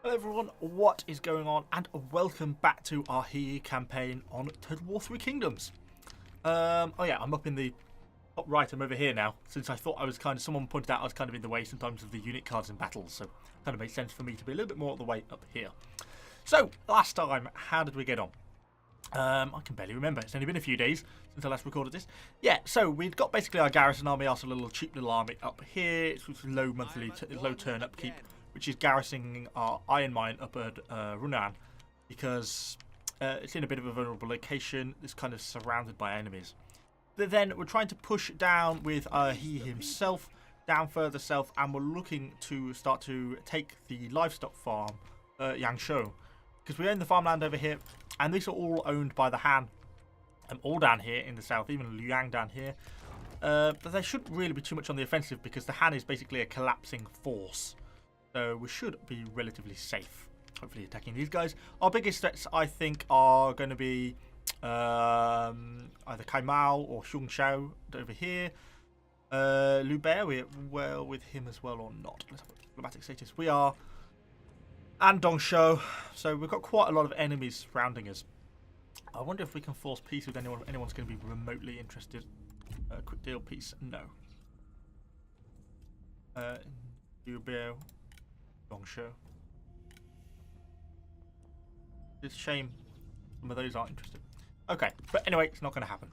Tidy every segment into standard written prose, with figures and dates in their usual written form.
Hello everyone, what is going on? And welcome back to our Here campaign on Total War 3 Kingdoms. Oh yeah, I'm up in the top right, I'm over here now, since I thought I was someone pointed out I was kind of in the way sometimes of the unit cards in battles, so it kind of makes sense for me to be a little bit more of the way up here. So, last time, how did we get on? I can barely remember, it's only been a few days since I last recorded this. Yeah, so we've got basically our garrison army, our cheap little army up here, it's with low low turn upkeep, which is garrisoning our iron mine up at Runan, because it's in a bit of a vulnerable location. It's kind of surrounded by enemies. But then we're trying to push down with he himself down further south, and we're looking to start to take the livestock farm, Yangshou, because we own the farmland over here, and these are all owned by the Han, all down here in the south, even Liang down here. But there shouldn't really be too much on the offensive because the Han is basically a collapsing force. So we should be relatively safe, hopefully, attacking these guys. Our biggest threats, I think, are going to be either Kaimao or Xiongshao over here. Liu Bei, we're well with him as well or not. Let's have a diplomatic status. We are. And Dongsho. So we've got quite a lot of enemies surrounding us. I wonder if we can force peace with anyone. If anyone's going to be remotely interested. Quick deal peace. No. Liu Bei. Dongsho. It's a shame some of those aren't interested. Okay, but anyway, it's not going to happen.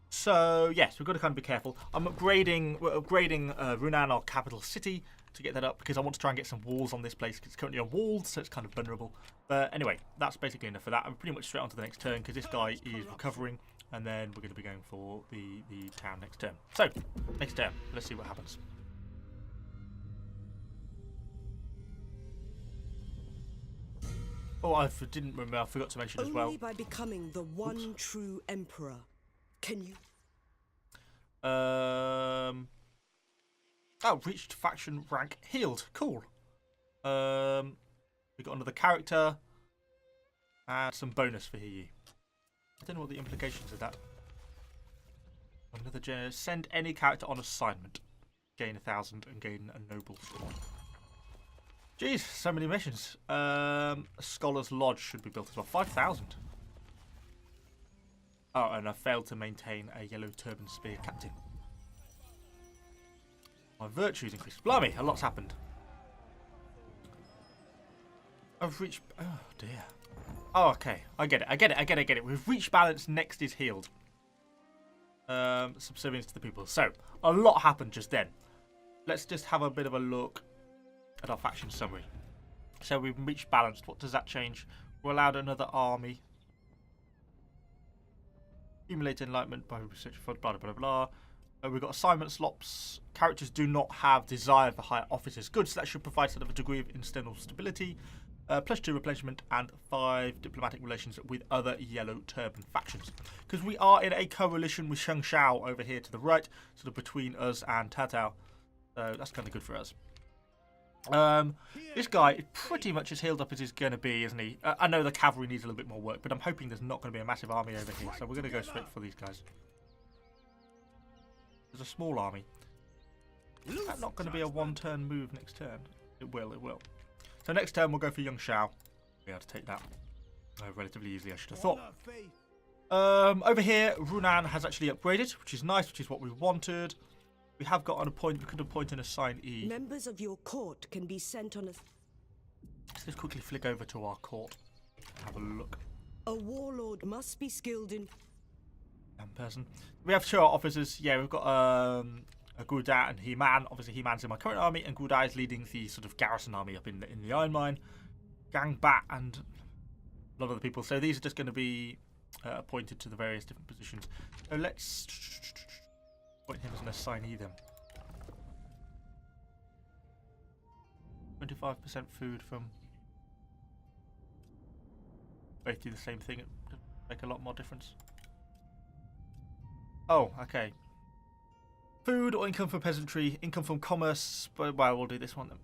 So yes, we've got to kind of be careful. We're upgrading Runan, our capital city, to get that up because I want to try and get some walls on this place because it's currently unwalled, so it's kind of vulnerable. But anyway, that's basically enough for that. I'm pretty much straight on to the next turn because this guy is recovering, and then we're going to be going for the town next turn. So next turn, let's see what happens. Oh, I didn't remember. I forgot to mention as well. Only by becoming the one true emperor can you. Oh, reached faction rank healed. Cool. We got another character and some bonus for you. I don't know what the implications of that. Another general. Send any character on assignment. Gain 1,000 and gain a noble squad. Jeez, so many missions. A Scholar's Lodge should be built as well. 5,000. Oh, and I failed to maintain a yellow turban spear captain. My virtue's increased. Blimey, a lot's happened. I've reached... Oh, dear. Oh, okay. I get it. We've reached balance. Next is healed. Subservience to the people. So, a lot happened just then. Let's just have a bit of a look at our faction summary. So we've reached balanced. What does that change? We're allowed another army. Accumulate enlightenment by research for blah blah blah. We've got assignment slots. Characters do not have desire for higher officers. Good, so that should provide sort of a degree of internal stability. +2 replenishment and 5 diplomatic relations with other yellow turban factions. Because we are in a coalition with Shengshao over here to the right, sort of between us and Tatao. So that's kind of good for us. This guy is pretty much as healed up as he's going to be, isn't he? I know the cavalry needs a little bit more work, but I'm hoping there's not going to be a massive army over here, so we're going to go straight for these guys. There's a small army. Is that not going to be a one-turn move next turn? It will. So next turn we'll go for Young Shao. Be able to take that relatively easily, I should have thought. Over here, Runan has actually upgraded, which is nice, which is what we wanted. We have got an appointment. We could appoint an assignee. Members of your court can be sent on a. Let's just quickly flick over to our court. Have a look. A warlord must be skilled in. Person. We have 2 officers. Yeah, we've got a Guda and He-Man. Obviously, He-Man's in my current army, and Guda is leading the sort of garrison army up in the Iron Mine. Gang Bat and a lot of the people. So these are just going to be appointed to the various different positions. So let's appoint him as an assignee then. 25% food from. Both do the same thing. It would make a lot more difference. Oh, okay. Food or income from peasantry, income from commerce. But well, we'll do this one then.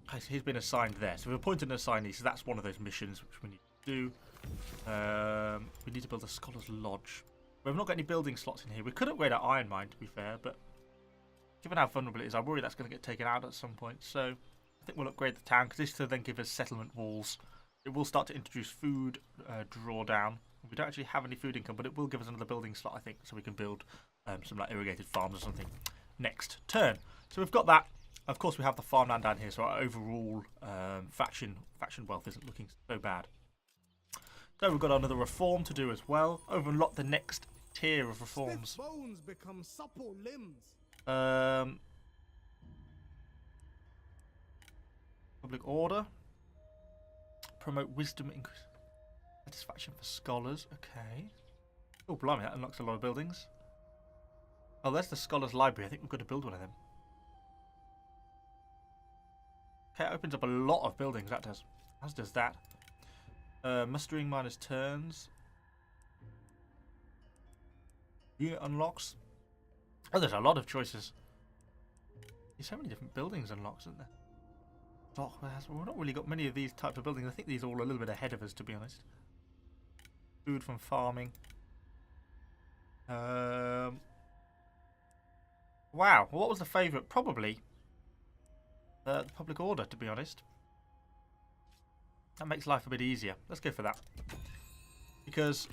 Okay, so he's been assigned there. So we've appointed an assignee. So that's one of those missions which we need to do. We need to build a Scholar's Lodge. We've not got any building slots in here. We could upgrade our iron mine, to be fair, but given how vulnerable it is, I worry that's going to get taken out at some point. So I think we'll upgrade the town because this will then give us settlement walls. It will start to introduce food drawdown. We don't actually have any food income, but it will give us another building slot, I think, so we can build some like irrigated farms or something next turn. So we've got that. Of course, we have the farmland down here, so our overall faction wealth isn't looking so bad. So we've got another reform to do as well. Overlock the next tier of reforms. Stiff bones become supple limbs. Public order. Promote wisdom increase. Satisfaction for scholars. Okay. Oh, blimey, that unlocks a lot of buildings. Oh, there's the scholars' library. I think we've got to build one of them. Okay, it opens up a lot of buildings. That does. As does that. Mustering minus turns. Unit unlocks. Oh, there's a lot of choices. There's so many different buildings unlocks, isn't there? Oh, we've not really got many of these types of buildings. I think these are all a little bit ahead of us, to be honest. Food from farming. Wow. Well, what was the favourite? Probably the public order, to be honest. That makes life a bit easier. Let's go for that. Because,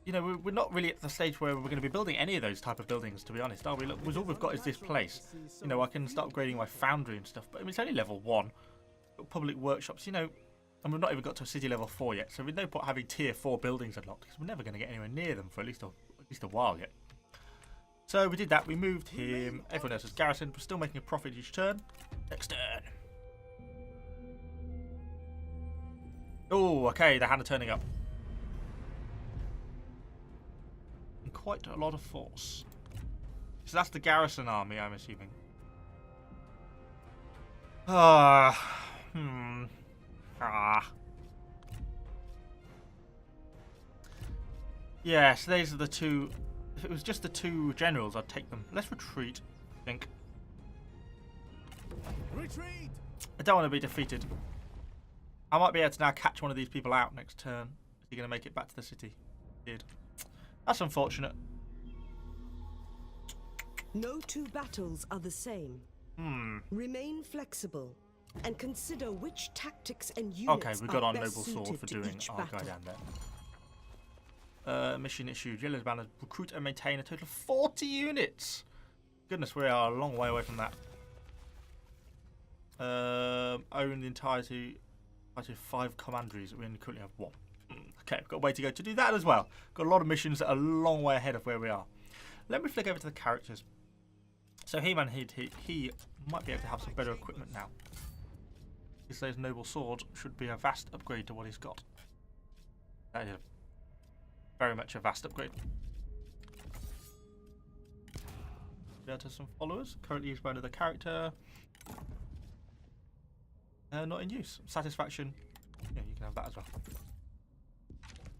you know, we're not really at the stage where we're going to be building any of those type of buildings, to be honest, are we? Look, all we've got is this place. You know, I can start upgrading my foundry and stuff, but I mean, it's only level 1. Got public workshops, you know, and we've not even got to city level 4 yet, so we've no point having tier 4 buildings unlocked, because we're never going to get anywhere near them for at least a while yet. So we did that, we moved him, everyone else is garrisoned, we're still making a profit each turn. Next turn. Oh, okay, the hand are turning up. And quite a lot of force. So that's the garrison army, I'm assuming. Yeah, so these are the two. If it was just the two generals, I'd take them. Let's retreat, I think. Retreat! I don't want to be defeated. I might be able to now catch one of these people out next turn. Is he going to make it back to the city? He did. That's unfortunate. No two battles are the same. Remain flexible and consider which tactics and units okay, we got our are noble best sword suited for to doing each our battle. guy down there. Mission issued. Yellow's banner. Recruit and maintain a total of 40 units. Goodness, we are a long way away from that. Own the entirety of 5 commanderies. We only currently have 1. Okay, we've got a way to go to do that as well. Got a lot of missions that are a long way ahead of where we are. Let me flick over to the characters. So he might be able to have some better equipment now. Those noble swords should be a vast upgrade to what he's got. That is very much a vast upgrade. Go to some followers. Currently used by another character. Not in use. Satisfaction. Yeah, you can have that as well.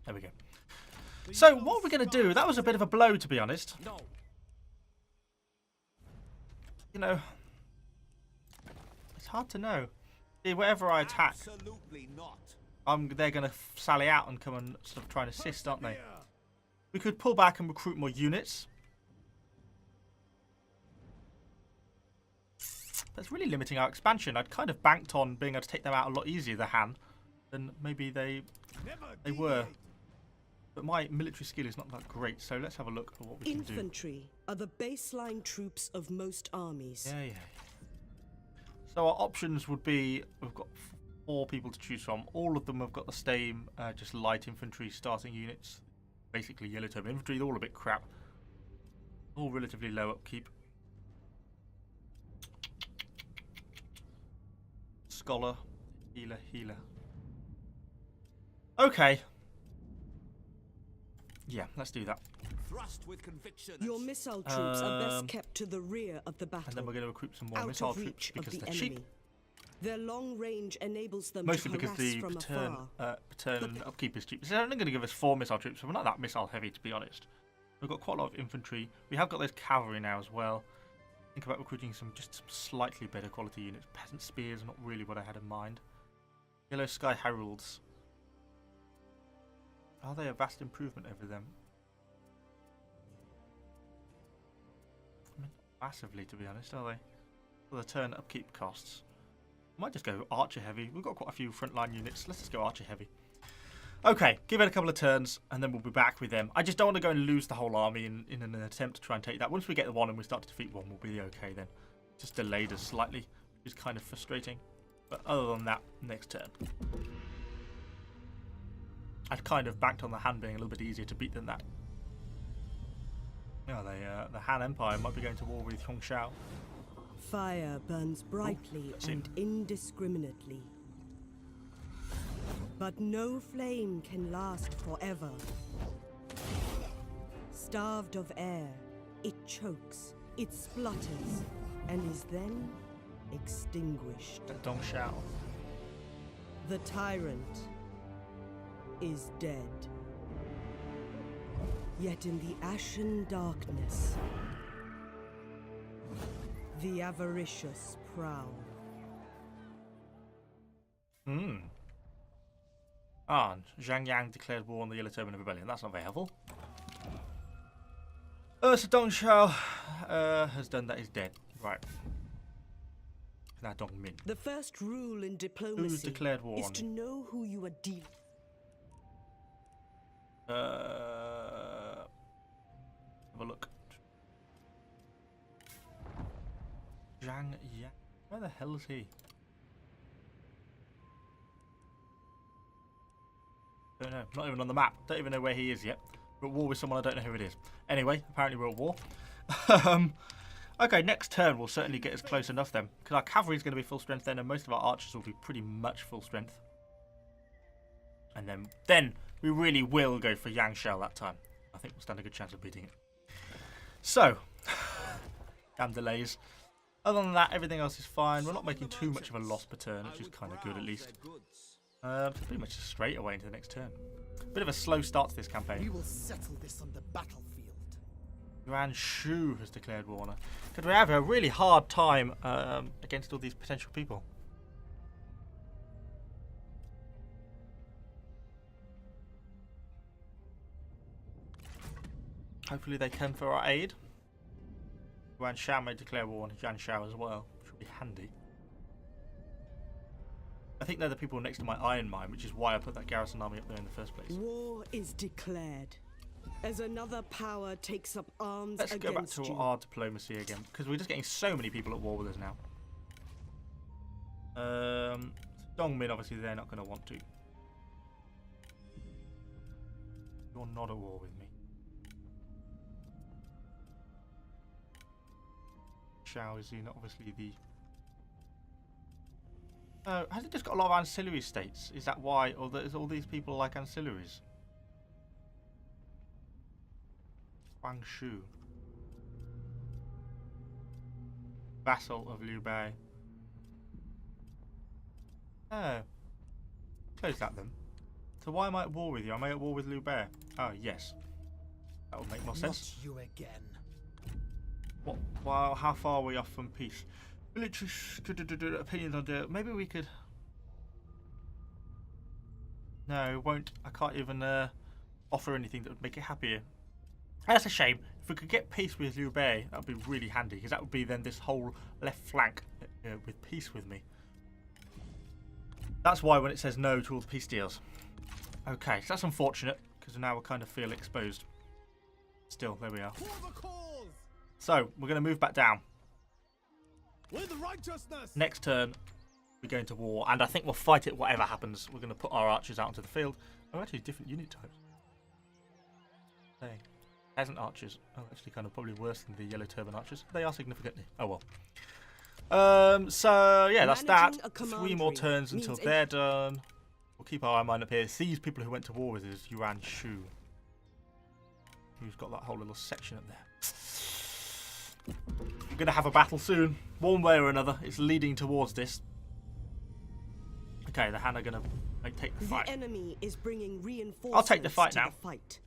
There we go. So what are we going to do? That was a bit of a blow, to be honest. No. You know, it's hard to know. See, wherever I attack, Absolutely not. they're going to sally out and come and sort of try and assist, aren't they? We could pull back and recruit more units. That's really limiting our expansion. I'd kind of banked on being able to take them out a lot easier, the Han, than maybe they were. But my military skill is not that great, so let's have a look at what we can do. Infantry are the baseline troops of most armies. Yeah. So our options would be, we've got 4 people to choose from. All of them have got the same, just light infantry starting units. Basically yellow turban infantry, they're all a bit crap. All relatively low upkeep. Scholar, healer. Okay. Yeah, let's do that. Thrust with conviction. Your missile troops are best kept to the rear of the battle. And then we're going to recruit some more out missile of troops reach because of the they're enemy. cheap. Their long range enables them Mostly to because harass the from afar. pattern upkeep is cheap. It's only going to give us 4 missile troops, so we're not that missile heavy, to be honest. We've got quite a lot of infantry. We have got those cavalry now as well. Think about recruiting some slightly better quality units. Peasant spears are not really what I had in mind. Yellow Sky Heralds. Are they a vast improvement over them? I mean, not massively, to be honest, are they? For the turn upkeep costs. Might just go archer heavy. We've got quite a few frontline units. Let's just go archer heavy. Okay, give it a couple of turns, and then we'll be back with them. I just don't want to go and lose the whole army in an attempt to try and take that. Once we get the one and we start to defeat one, we'll be okay then. Just delayed us slightly, which is kind of frustrating. But other than that, next turn. I'd kind of banked on the Han being a little bit easier to beat than that. Yeah, the Han Empire might be going to war with Hongshao. Fire burns brightly and indiscriminately. But no flame can last forever. Starved of air, it chokes, it splutters, and is then extinguished. Dongshao. The tyrant is dead. Yet in the ashen darkness, the avaricious prowl. Ah, Zhang Yang declared war on the Yellow Turban Rebellion. That's not very helpful. So Dongshao has done that. He's dead. Right. Now Dongmin. The first rule in Who's diplomacy declared war is on to know who you are dealing. Have a look. Zhang Yang. Where the hell is he? Don't know. Not even on the map. Don't even know where he is yet. We're at war with someone I don't know who it is. Anyway, apparently we're at war. Okay, next turn will certainly get us close enough then. Because our cavalry is going to be full strength then, and most of our archers will be pretty much full strength. And then we really will go for Yangshao that time. I think we'll stand a good chance of beating it. So, damn delays. Other than that, everything else is fine. We're not making too much of a loss per turn, which is kind of good at least. Pretty much straight away into the next turn. Bit of a slow start to this campaign. We will settle this on the battlefield. Yuan Shu has declared war on her. Could we have a really hard time against all these potential people? Hopefully they come for our aid. Yuan Shao may declare war on Yan Shao as well, which would be handy. I think they're the people next to my iron mine, which is why I put that garrison army up there in the first place. War is declared as another power takes up arms Let's go back against to you. our diplomacy again, because we're just getting so many people at war with us now. Dongmin, obviously, they're not going to want to. You're not at war with me. Shao is in, obviously, the... has it just got a lot of ancillary states? Is that why? Or is all these people like ancillaries? Guangzhou. Vassal of Liu Bei. Oh. Close that then. So why am I at war with you? Am I at war with Liu Bei? Oh, yes. That would make more sense. Not you again. What? Wow, how far are we off from peace? Military opinions on the... Maybe we could... No, it won't. I can't even offer anything that would make it happier. That's a shame. If we could get peace with Liu Bei, that would be really handy, because that would be then this whole left flank with peace with me. That's why when it says no to all the peace deals. Okay, so that's unfortunate, because now we kind of feel exposed. Still, there we are. For the cause! So, we're going to move back down. With righteousness! Next turn, we're going to war, and I think we'll fight it whatever happens. We're going to put our archers out onto the field. Oh, actually, different unit types. Hey. Peasant archers. Oh, actually kind of probably worse than the yellow turban archers. They are significantly. Oh well. So yeah, that's that. 3 more turns until they're done. We'll keep our eye mine up here. It's these people who went to war with us, Yuan Shu. Who's got that whole little section up there. We're going to have a battle soon. One way or another. It's leading towards this. Okay, the Han are going to take the fight. The enemy is bringing reinforcements I'll take the fight to now. the fight.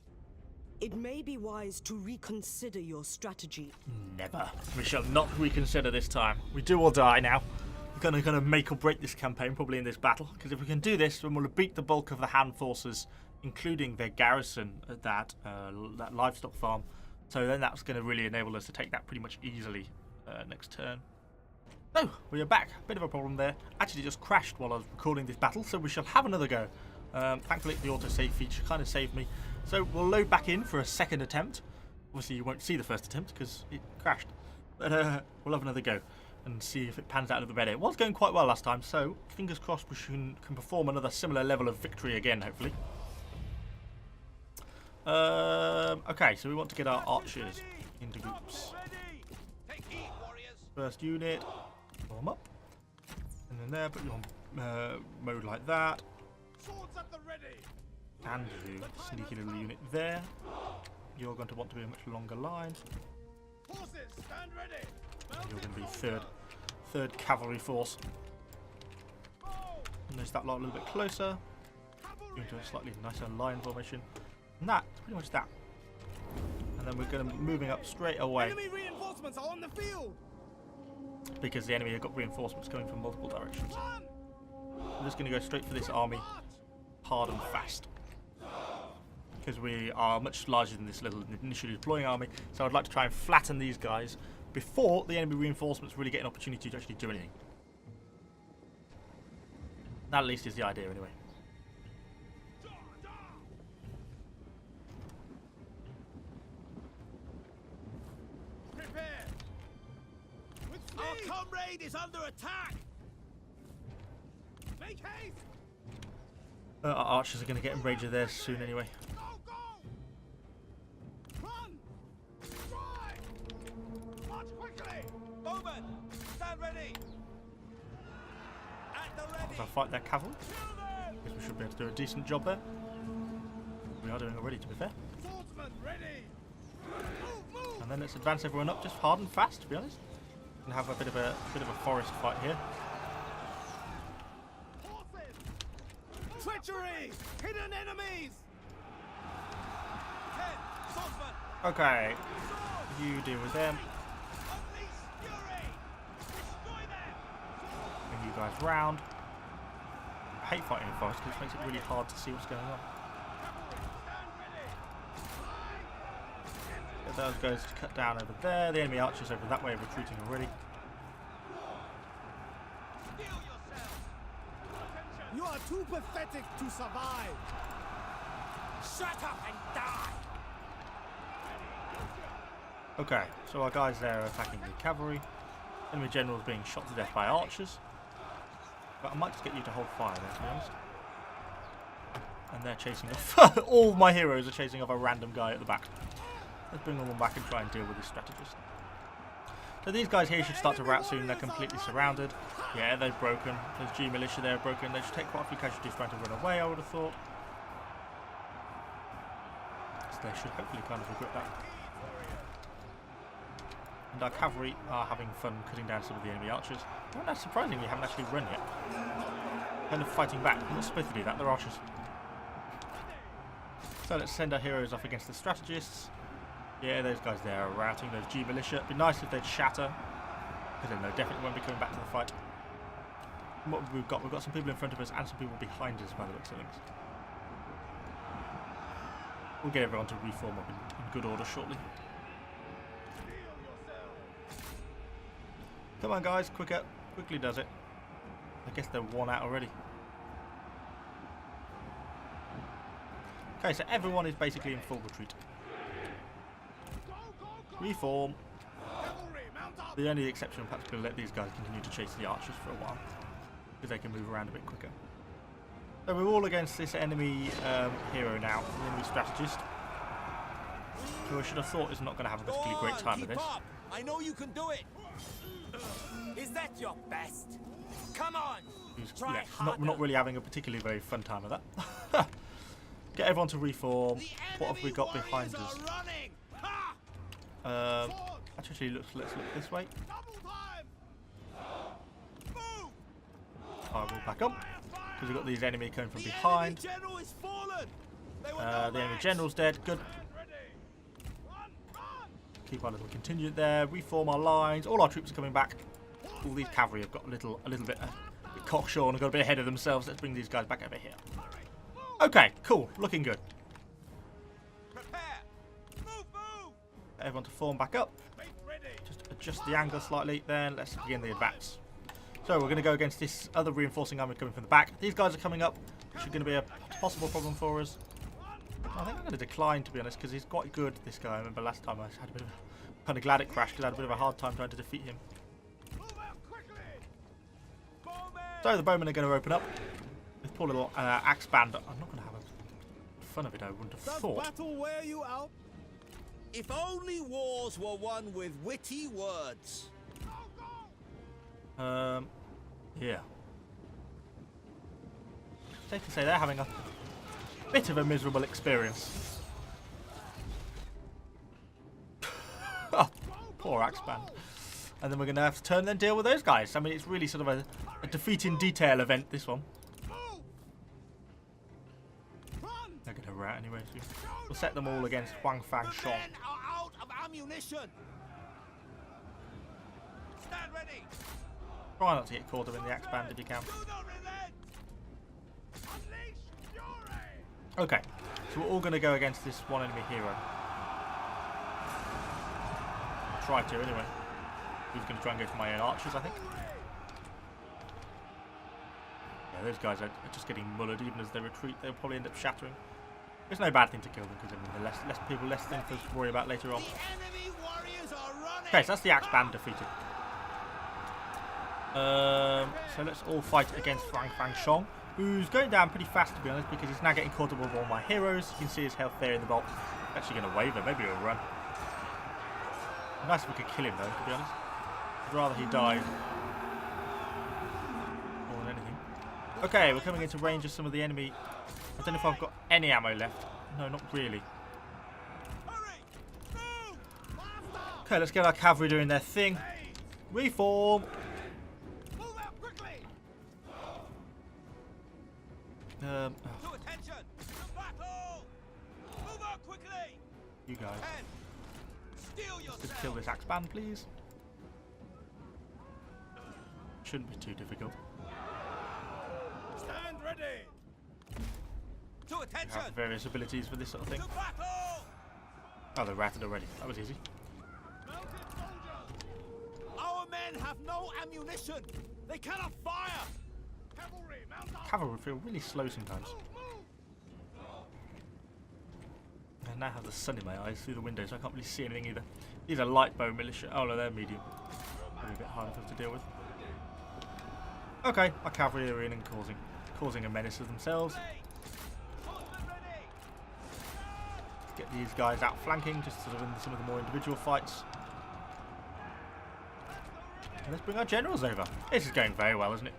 It may be wise to reconsider your strategy. Never. We shall not reconsider this time. We do or die now. We're going to make or break this campaign, probably in this battle. Because if we can do this, then we'll beat the bulk of the Han forces, including their garrison at that livestock farm. So then that's going to really enable us to take that pretty much easily next turn. So, we are back. Bit of a problem there. Actually just crashed while I was recording this battle, so we shall have another go. Thankfully the autosave feature kind of saved me. So we'll load back in for a second attempt. Obviously you won't see the first attempt because it crashed. But we'll have another go and see if it pans out a little better. It was going quite well last time, so fingers crossed we can perform another similar level of victory again, hopefully. Okay, so we want to get our archers into groups. First unit, form up. And then there, put you on mode like that. And you, sneaky little unit there. You're going to want to be a much longer line. And you're going to be third cavalry force. And there's that lot a little bit closer. Into a slightly nicer line formation. And that's pretty much that. And then we're going to be moving up straight away. Enemy reinforcements are on the field. Because the enemy have got reinforcements coming from multiple directions. I'm just going to go straight for this army, hard and fast. Because we are much larger than this little initially deploying army, so I'd like to try and flatten these guys before the enemy reinforcements really get an opportunity to actually do anything. That at least is the idea anyway. Our comrade is under attack. Make haste. Our archers are going to get in range of theirs soon anyway. Go, go. Run. Strike. March quickly. Bowman, stand ready. At the ready. As I fight their cavalry, because we should be able to do a decent job there. We are doing already, to be fair. Swordsman ready. Move, move. And then let's advance everyone up just hard and fast, to be honest. And have a bit of a forest fight here. Horses. Treachery. Hidden enemies. Swordsman. Okay, you deal with them. Unleash fury. Destroy them. Bring you guys round. I hate fighting in forest because it makes it really hard to see what's going on. Those guys cut down over there. The enemy archers over that way are retreating already. You are too pathetic to survive. Shut up and die. Okay, so our guys there are attacking the cavalry. Enemy generals being shot to death by archers. But I might just get you to hold fire there, to be honest. And they're chasing off. All my heroes are chasing off a random guy at the back. Let's bring them all back and try and deal with this strategist. So these guys here should start to rout soon. They're completely surrounded. Yeah, they're broken. There's G militia there broken. They should take quite a few casualties trying to run away, I would have thought. So they should hopefully kind of regret that. And our cavalry are having fun cutting down some of the enemy archers. Well, that's surprising we haven't actually run yet. Kind of fighting back. We're not supposed to do that. They're archers. So let's send our heroes off against the strategists. Yeah, those guys there are routing those G militia. It'd be nice if they'd shatter, because then they definitely won't be coming back to the fight. And what we've got some people in front of us and some people behind us by the looks of things. We'll get everyone to reform up in good order shortly. Come on guys, quicker. Quickly does it. I guess they're one out already. Okay, so everyone is basically in full retreat. Reform. The only exception I'm perhaps going to let these guys continue to chase the archers for a while, because they can move around a bit quicker. So we're all against this enemy hero now, the enemy strategist, who I should have thought is not going to have a particularly great time with this. I know you can do it. Is that your best? Come on. Who's not really having a particularly very fun time with that. Get everyone to reform. What have we got behind us? Actually, let's look this way. I will back up because we've got these enemy coming from behind. The enemy general's dead. Good. Keep our little contingent there. Reform our lines. All our troops are coming back. All these cavalry have got a little bit cocksure and got a bit ahead of themselves. Let's bring these guys back over here. Okay, cool. Looking good. Everyone to form back up. Just adjust the angle slightly. Then let's begin the advance. So we're going to go against this other reinforcing army coming from the back. These guys are coming up, which is going to be a possible problem for us. I think I'm going to decline, to be honest, because he's quite good, this guy. I remember last time I had a bit of a, kind of glad it crashed because I had a bit of a hard time trying to defeat him. So the bowmen are going to open up with poor little axe band. I'm not going to have fun of it, I wouldn't have thought. Battle wear you out? If only wars were won with witty words. Yeah. Safe to say they're having a bit of a miserable experience. Oh, poor axe band. And then we're going to have to turn and deal with those guys. I mean, it's really sort of a defeat in detail event, this one. They're going to rat anyway, so we'll set them all against Huang Fang Shong. Men are out of ammunition. Stand ready. Try not to get caught up in the axe band if you can. Do not relent. Unleash fury. Okay, so we're all going to go against this one enemy hero. Try to, anyway. Who's going to try and go for my own archers, I think. Yeah, those guys are just getting mullered. Even as they retreat, they'll probably end up shattering. It's no bad thing to kill them, because I mean, less people, less things to worry about later on. The enemy warriors are running. Okay, so that's the axe band defeated. So let's all fight against Huang Fang Shong, who's going down pretty fast, to be honest, because he's now getting caught up with all my heroes. You can see his health there in the box. Actually going to waver, maybe he'll run. Nice if we could kill him, though, to be honest. I'd rather he died more than anything. Okay, we're coming into range of some of the enemy. I don't know if I've got any ammo left. No, not really. Hurry. Move. Okay, let's get our cavalry doing their thing. Reform. Move out quickly! Oh, To attention. To battle. Move out quickly. you guys. And steel Just yourself. kill this axe band, please. Shouldn't be too difficult. Stand ready! To We attention. have various abilities for this sort of thing. To battle. Oh, they're ratted already. That was easy. Mounted soldiers! Our men have no ammunition. They cannot fire. Cavalry, mount up! Cavalry feel really slow sometimes. Move! I now have the sun in my eyes through the window, so I can't really see anything either. These are light bow militia. Oh no, they're medium. Probably a bit harder for us to deal with. Okay, our cavalry are in and causing a menace of themselves. Horsemen ready. Get these guys out flanking, just sort of in some of the more individual fights. And let's bring our generals over. This is going very well, isn't it?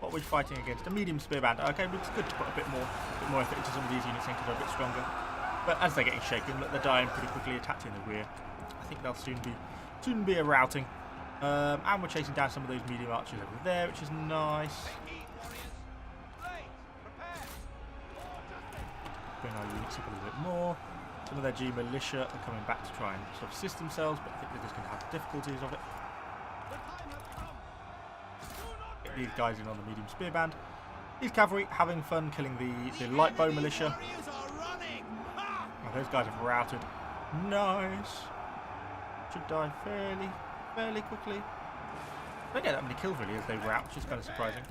What are we fighting against? A medium spear band. Okay, but it's good to put a bit more effort into some of these units because they're a bit stronger. But as they're getting shaken, look, they're dying pretty quickly, attacked in the rear. I think they'll soon be a routing. And we're chasing down some of those medium archers over there, which is nice. Bring our units up a little bit more. Some of their G militia are coming back to try and sort of assist themselves, but I think they're just going to have difficulties of it. Get these guys in on the medium spear band. These cavalry having fun killing the light bow militia. Oh, those guys have routed. Nice. Should die fairly quickly. They don't get that many kills really as they rout, which is kind of surprising.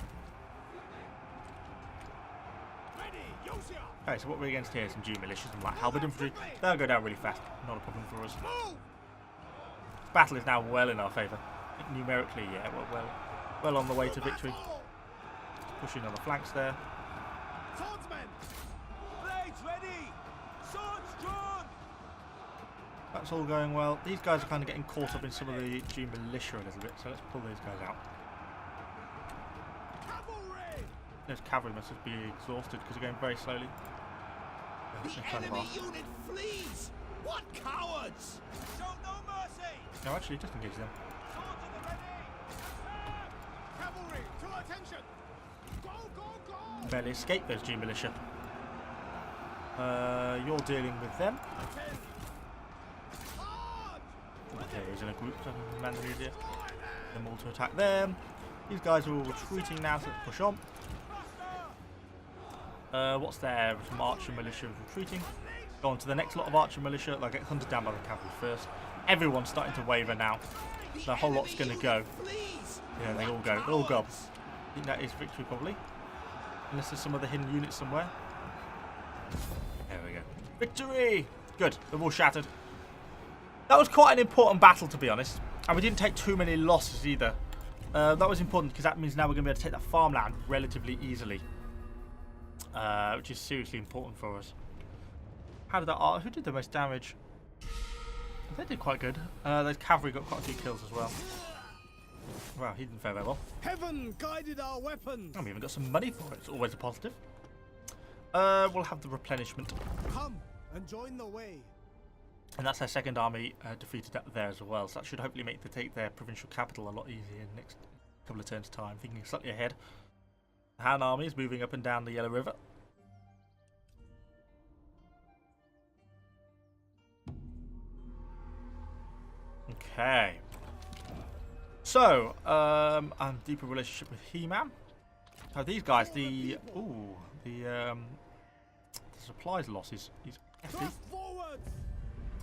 Okay, so what we're against here is some G militia, some light halberd infantry. They'll go down really fast. Not a problem for us. Battle is now well in our favour. I think numerically, yeah, we're well on the way to victory. Pushing on the flanks there. Swordsmen! Blades ready. Swords drawn. That's all going well. These guys are kind of getting caught up in some of the G militia a little bit, so let's pull those guys out. Cavalry! Those cavalry must be exhausted because they're going very slowly. The They're kind of enemy off. unit flees. What cowards! Show no mercy. No, actually, just engage them. Swords at the ready. Cavalry, to attention! Go, go, go! Barely escape those G militia. You're dealing with them. Hard! Okay, he's in a group, so man the media. Them all to attack them. These guys are all retreating now, so let's push on. What's there? Some archer militia retreating. Go on to the next lot of archer militia. They'll get hunted down by the cavalry first. Everyone's starting to waver now. The whole lot's going to go. Yeah, they all go. They all go. I think that is victory probably. Unless there's some other hidden unit somewhere. There we go. Victory! Good. They're all shattered. That was quite an important battle, to be honest. And we didn't take too many losses either. That was important because that means now we're going to be able to take that farmland relatively easily. Which is seriously important for us. How did that... who did the most damage? They did quite good. Those cavalry got quite a few kills as well. Wow, he didn't fare very well. Heaven guided our weapons. And we even got some money for it. It's always a positive. We'll have the replenishment. Come and join the way. And that's their second army defeated up there as well. So that should hopefully make take their provincial capital a lot easier in the next couple of turns' time. Thinking slightly ahead. The Han army is moving up and down the Yellow River. Okay. So, I'm deeper relationship with He-Man. So these guys, the supplies losses is hefty.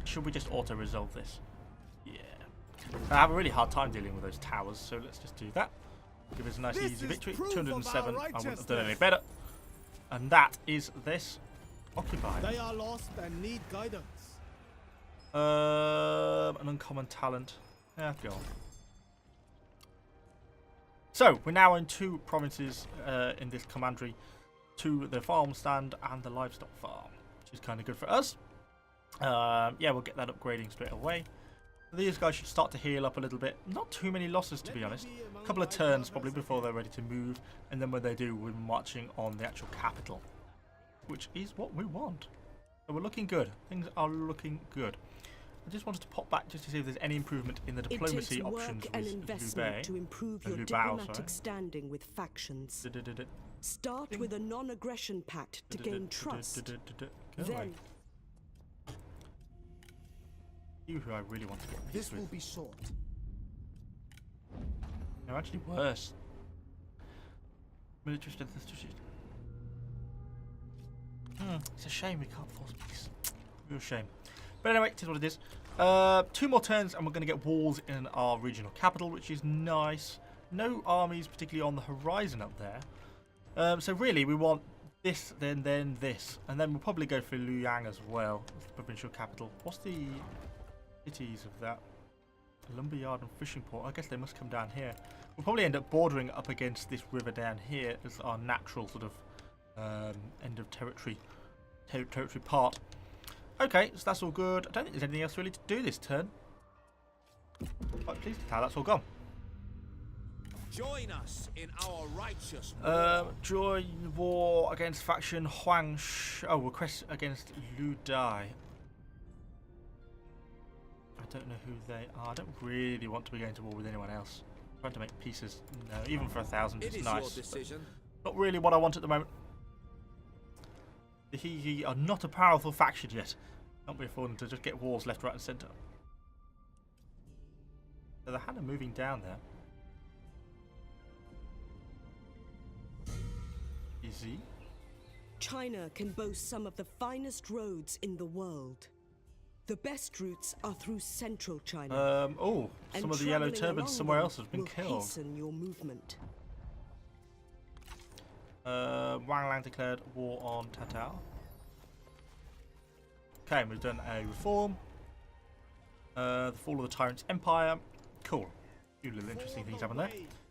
Should we just auto-resolve this? Yeah. I have a really hard time dealing with those towers, so let's just do that. Give us a nice easy victory. 207. I wouldn't have done any better. And that is this. Occupied. They are lost and need guidance. An uncommon talent. Yeah, go on. So, we're now in 2 provinces in this commandery. To the farm stand and the livestock farm. Which is kind of good for us. Yeah, we'll get that upgrading straight away. These guys should start to heal up a little bit. Not too many losses, to be honest. A couple of turns probably before they're ready to move. And then when they do, we're marching on the actual capital. Which is what we want. So we're looking good. Things are looking good. I just wanted to pop back just to see if there's any improvement in the diplomacy options and with investment to improve your diplomatic standing with factions. Start with a non-aggression pact to gain trust. Then you who I really want to get This will be short. They're actually worse. Military strength. It's a shame we can't force peace. Real shame. But anyway, it is what it is. 2 more turns and we're going to get walls in our regional capital, which is nice. No armies particularly on the horizon up there. So really we want this, then this. And then we'll probably go for Luoyang as well, as the provincial capital. What's the cities of that? A lumberyard and fishing port. I guess they must come down here. We'll probably end up bordering up against this river down here as our natural sort of end of territory part. Okay, so that's all good. I don't think there's anything else really to do this turn. Quite pleased with how that's all gone. Join us in our righteous war. Join war against faction Huang request against Lu Dai. I don't know who they are. I don't really want to be going to war with anyone else. I'm trying to make pieces. No, even for 1,000 is nice. Your decision. Not really what I want at the moment. The He are not a powerful faction yet. Can't be affording to just get wars left, right and centre. So the Han are moving down there. Easy. China can boast some of the finest roads in the world. The best routes are through central China. Some of the yellow turbans somewhere else have been killed. Hasten your movement. Wang Lang declared war on Tatao. Okay, we've done a reform. The fall of the Tyrant's Empire. Cool. A few little interesting things happen there.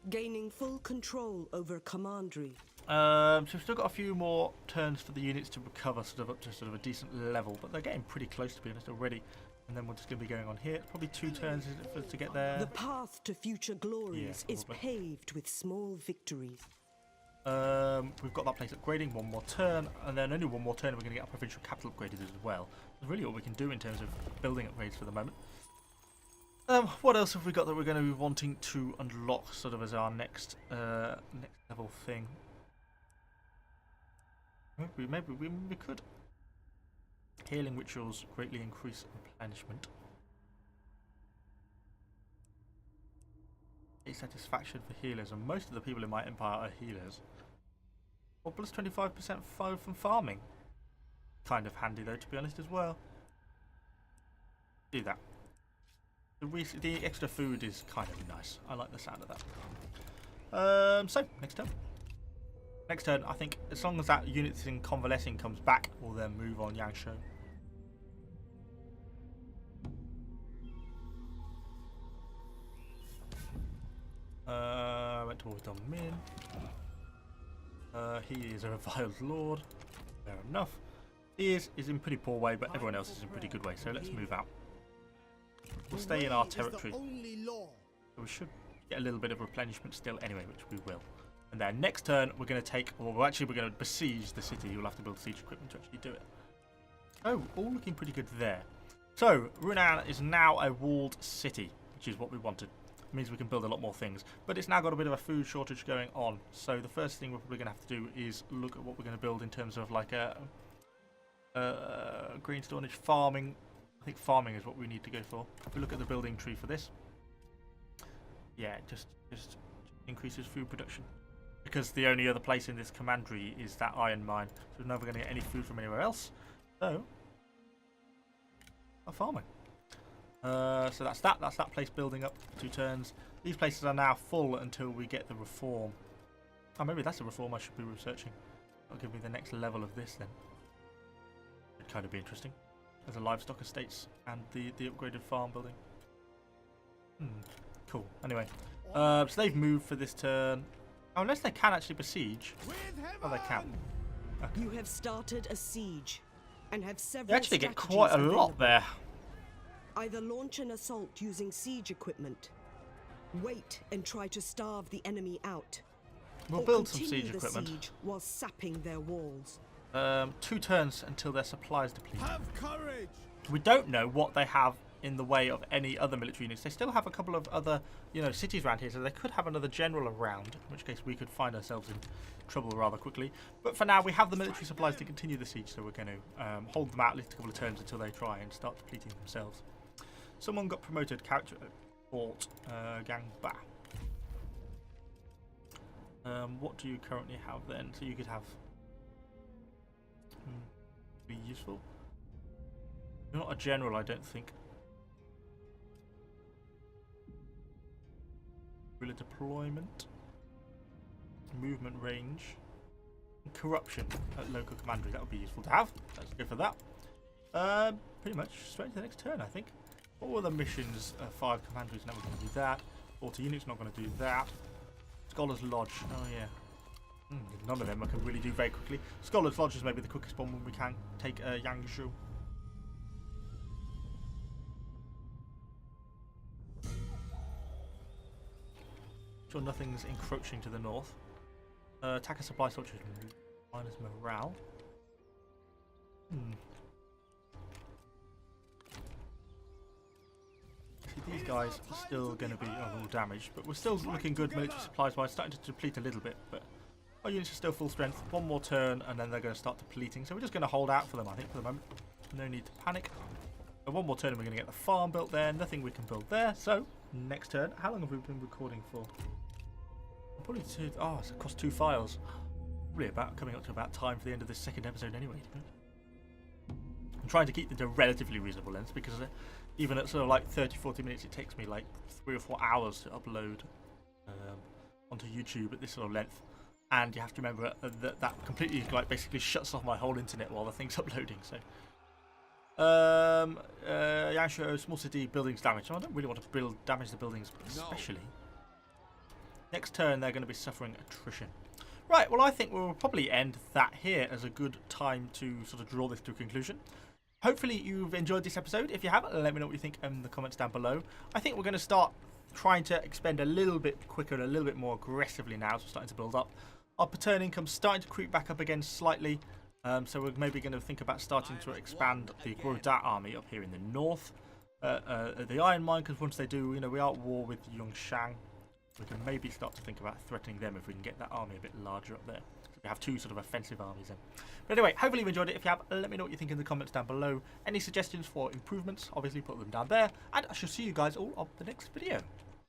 Gaining full control over commandery. So we've still got a few more turns for the units to recover sort of up to sort of a decent level, but they're getting pretty close to be honest already. And then we're just going to be going on here. Probably 2 turns for us to get there. The path to future glories is paved with small victories. We've got that place upgrading, 1 more turn, and then only 1 more turn we're going to get our provincial capital upgraded as well. That's really all we can do in terms of building upgrades for the moment. What else have we got that we're going to be wanting to unlock sort of as our next level thing? Maybe we could. Healing rituals greatly increase replenishment. A satisfaction for healers, and most of the people in my empire are healers. Or plus 25% from farming. kind of handy though, to be honest, as well. Do that. The extra food is kind of nice. I like the sound of that. So, next turn. Next turn, I think as long as that unit in Convalescing comes back, we'll then move on Yangshuo. Went towards Min. He is a reviled lord. Fair enough. He is in pretty poor way, but everyone else is in pretty good way, so let's move out. We'll stay in our territory. So we should get a little bit of replenishment still anyway, which we will. And then next turn, we're going to take, or we're going to besiege the city. You'll have to build siege equipment to actually do it. Oh, all looking pretty good there. So, Runan is now a walled city, which is what we wanted. It means we can build a lot more things. But it's now got a bit of a food shortage going on. So the first thing we're probably going to have to do is look at what we're going to build in terms of like a green storage farming. I think farming is what we need to go for. If we look at the building tree for this, yeah, just increases food production. Because the only other place in this commandery is that iron mine. So we're never going to get any food from anywhere else. So, farming. So that's that place building up 2 turns. These places are now full until we get the reform. Oh, maybe that's a reform I should be researching. That'll give me the next level of this then. It'd kind of be interesting. There's a livestock estates and the upgraded farm building. Cool. Anyway, so they've moved for this turn. Oh, unless they can actually besiege. Oh, they can. Okay. You have started a siege and have several. They actually get quite a lot there. Either launch an assault using siege equipment, wait and try to starve the enemy out. We'll build some siege equipment. Siege while sapping their walls. 2 turns until their supplies deplete. Have courage. We don't know what they have in the way of any other military units. They still have a couple of other, cities around here, so they could have another general around, in which case we could find ourselves in trouble rather quickly. But for now, we have the military supplies to continue the siege, so we're going to hold them out at least a couple of turns until they try and start depleting themselves. Someone got promoted, character Fort Gangba. What do you currently have then? So you could have... be useful. You're not a general, I don't think. Guerrilla deployment, movement range, and corruption at local commandery. That would be useful to have. Let's go for that. Pretty much straight to the next turn, I think. What were the missions? 5 commanderies, never going to do that. 40 units, not going to do that. Scholar's Lodge, oh yeah. None of them I can really do very quickly. Scholar's Lodge is maybe the quickest one when we can take Yangshu. Sure, nothing's encroaching to the north. Attacker supply soldiers minus morale. See, these guys are still going to be all damaged, but we're still looking good military supplies wise. Starting to deplete a little bit, but our units are still full strength. 1 more turn, and then they're going to start depleting. So we're just going to hold out for them, I think, for the moment. No need to panic. 1 more turn, and we're going to get the farm built there. Nothing we can build there. So next turn. How long have we been recording for? Probably 2. Oh, it's across 2 files. Probably about coming up to about time for the end of this 2nd episode anyway. I'm trying to keep it to relatively reasonable length because even at sort of like 30-40 minutes, it takes me like 3 or 4 hours to upload onto YouTube at this sort of length. And you have to remember that completely basically shuts off my whole internet while the thing's uploading. So, Yangshuo, small city, buildings damaged. I don't really want to damage the buildings, especially. No. Next turn, they're going to be suffering attrition. Right, well, I think we'll probably end that here as a good time to sort of draw this to a conclusion. Hopefully you've enjoyed this episode. If you have, let me know what you think in the comments down below. I think we're going to start trying to expend a little bit quicker and a little bit more aggressively now as we're starting to build up. Our per turn income's starting to creep back up again slightly. So we're maybe going to think about starting to expand the Gorodat army up here in the north. The Iron Mine, because once they do, we are at war with Yongshang. We can maybe start to think about threatening them if we can get that army a bit larger up there. So we have 2 sort of offensive armies then. But anyway, hopefully you've enjoyed it. If you have, let me know what you think in the comments down below. Any suggestions for improvements, obviously put them down there. And I shall see you guys all on the next video.